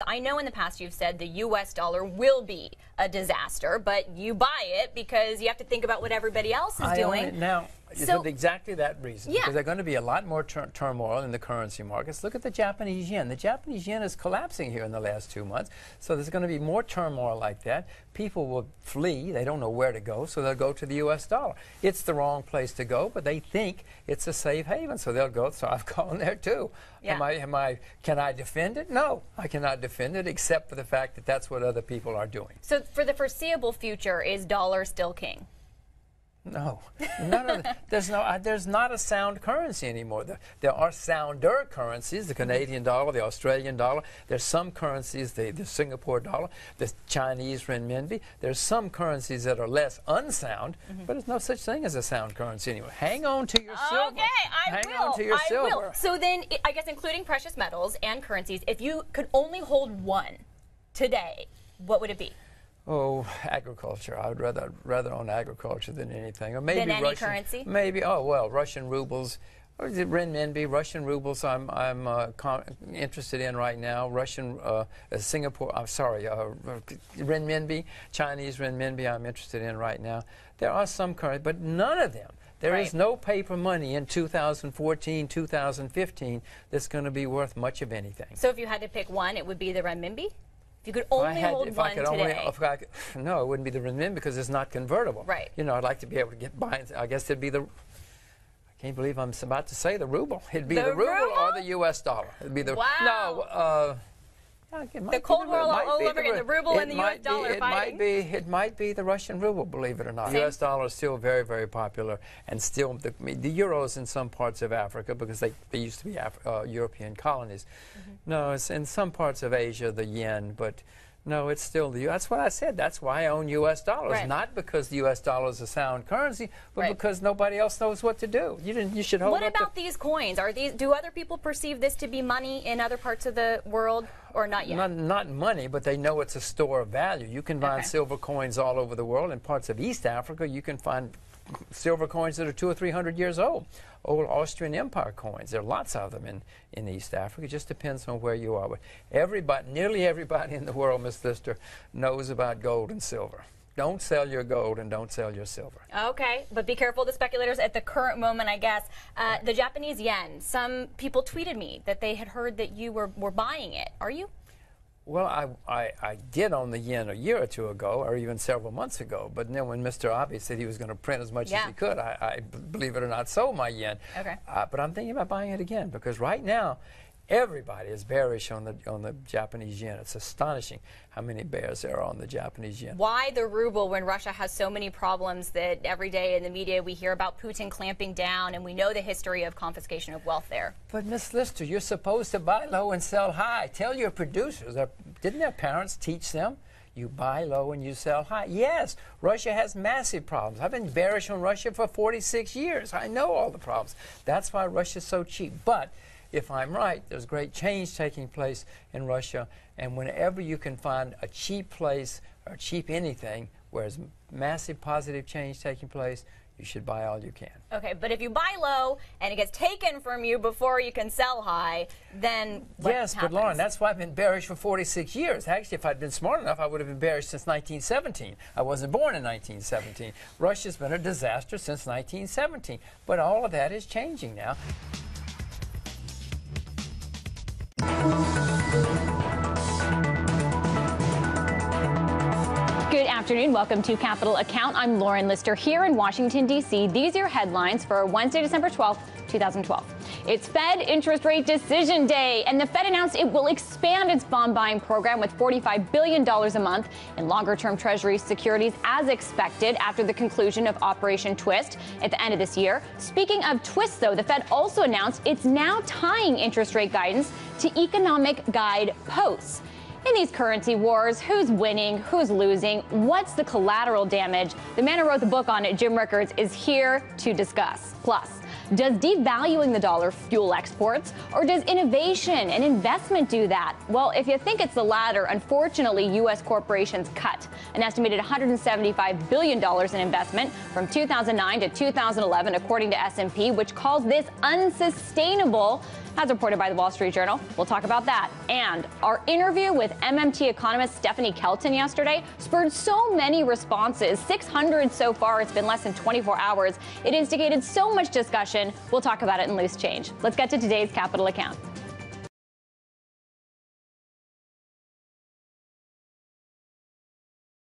I know in the past you've said the U.S. dollar will be a disaster, but you buy it because you have to think about what everybody else is doing. Now, So, for exactly that reason, yeah. because there's going to be a lot more turmoil in the currency markets. Look at the Japanese yen. The Japanese yen is collapsing here in the last 2 months, so there's going to be more turmoil like that. People will flee. They don't know where to go, so they'll go to the U.S. dollar. It's the wrong place to go, but they think it's a safe haven, so they'll go. So I've gone there too. Yeah. Can I defend it? No, I cannot defend it, except for the fact that that's what other people are doing. So for the foreseeable future, is dollar still king? No, there's not a sound currency anymore. There are sounder currencies, the Canadian dollar, the Australian dollar. There's some currencies, the Singapore dollar, the Chinese renminbi. There's some currencies that are less unsound, but there's no such thing as a sound currency anymore. Hang on to your silver. Okay, I will. So then, I guess including precious metals and currencies, if you could only hold one today, what would it be? Oh, agriculture. I would rather own agriculture than anything. Or maybe than any Russian currency? Maybe. Oh well, Russian rubles. Or is it renminbi? Russian rubles. I'm interested in right now. Russian Singapore. I'm sorry, renminbi. Chinese renminbi. I'm interested in right now. There are some currencies, but none of them. There is no paper money in 2014, 2015 that's going to be worth much of anything. So if you had to pick one, it would be the renminbi? If you could only hold one today. No, it wouldn't be the renminbi because it's not convertible. Right. You know, I'd like to be able to get by. I guess it'd be the. I can't believe I'm about to say the ruble. It'd be the ruble or the U.S. dollar. It'd be the. Wow. No. The Cold War all over again. The ruble and the U.S. dollar fighting. It might be the Russian ruble, believe it or not. The U.S. dollar is still very, very popular, and still the euro is in some parts of Africa because they used to be European colonies. No, it's in some parts of Asia, the yen, but no, it's still the. That's what I said. That's why I own U.S. dollars, not because the U.S. dollar is a sound currency, but because nobody else knows what to do. You should hold. What about these coins? Do other people perceive this to be money in other parts of the world? Or not yet? Not money, but they know it's a store of value. You can find silver coins all over the world. In parts of East Africa, you can find silver coins that are 200 or 300 years old. Old Austrian Empire coins. There are lots of them in East Africa. It just depends on where you are. But nearly everybody in the world, Ms. Lyster, knows about gold and silver. Don't sell your gold and don't sell your silver. Okay, but be careful of the speculators at the current moment, I guess. The Japanese yen, some people tweeted me that they had heard that you were buying it. Are you? Well, I did own the yen a year or two ago, or even several months ago. But then when Mr. Abe said he was going to print as much as he could, I believe it or not, sold my yen. Okay. But I'm thinking about buying it again because right now, everybody is bearish on the Japanese yen. It's astonishing how many bears there are on the Japanese yen. Why the ruble when Russia has so many problems that every day in the media we hear about Putin clamping down, and we know the history of confiscation of wealth there? But Ms. Lyster, you're supposed to buy low and sell high. Tell your producers. Didn't their parents teach them? You buy low and you sell high. Yes, Russia has massive problems. I've been bearish on Russia for 46 years. I know all the problems. That's why Russia's so cheap. But if I'm right, there's great change taking place in Russia, and whenever you can find a cheap place or cheap anything where there's massive positive change taking place, you should buy all you can. Okay, but if you buy low and it gets taken from you before you can sell high, then what happens? But Lauren, that's why I've been bearish for 46 years. Actually, if I'd been smart enough, I would have been bearish since 1917. I wasn't born in 1917. Russia's been a disaster since 1917, but all of that is changing now. Good afternoon. Welcome to Capital Account. I'm Lauren Lyster here in Washington, D.C. These are your headlines for Wednesday, December 12th, 2012. It's Fed interest rate decision day, and the Fed announced it will expand its bond buying program with $45 billion a month in longer-term Treasury securities as expected after the conclusion of Operation Twist at the end of this year. Speaking of twists, though, the Fed also announced it's now tying interest rate guidance to economic guide posts. In these currency wars, who's winning, who's losing, what's the collateral damage? The man who wrote the book on it, Jim Rickards, is here to discuss. Plus, does devaluing the dollar fuel exports, or does innovation and investment do that? Well, if you think it's the latter, unfortunately, U.S. corporations cut an estimated $175 billion in investment from 2009 to 2011, according to S&P, which calls this unsustainable, as reported by the Wall Street Journal. We'll talk about that. And our interview with MMT economist Stephanie Kelton yesterday spurred so many responses, 600 so far. It's been less than 24 hours. It instigated so much discussion. We'll talk about it in Loose Change. Let's get to today's Capital Account.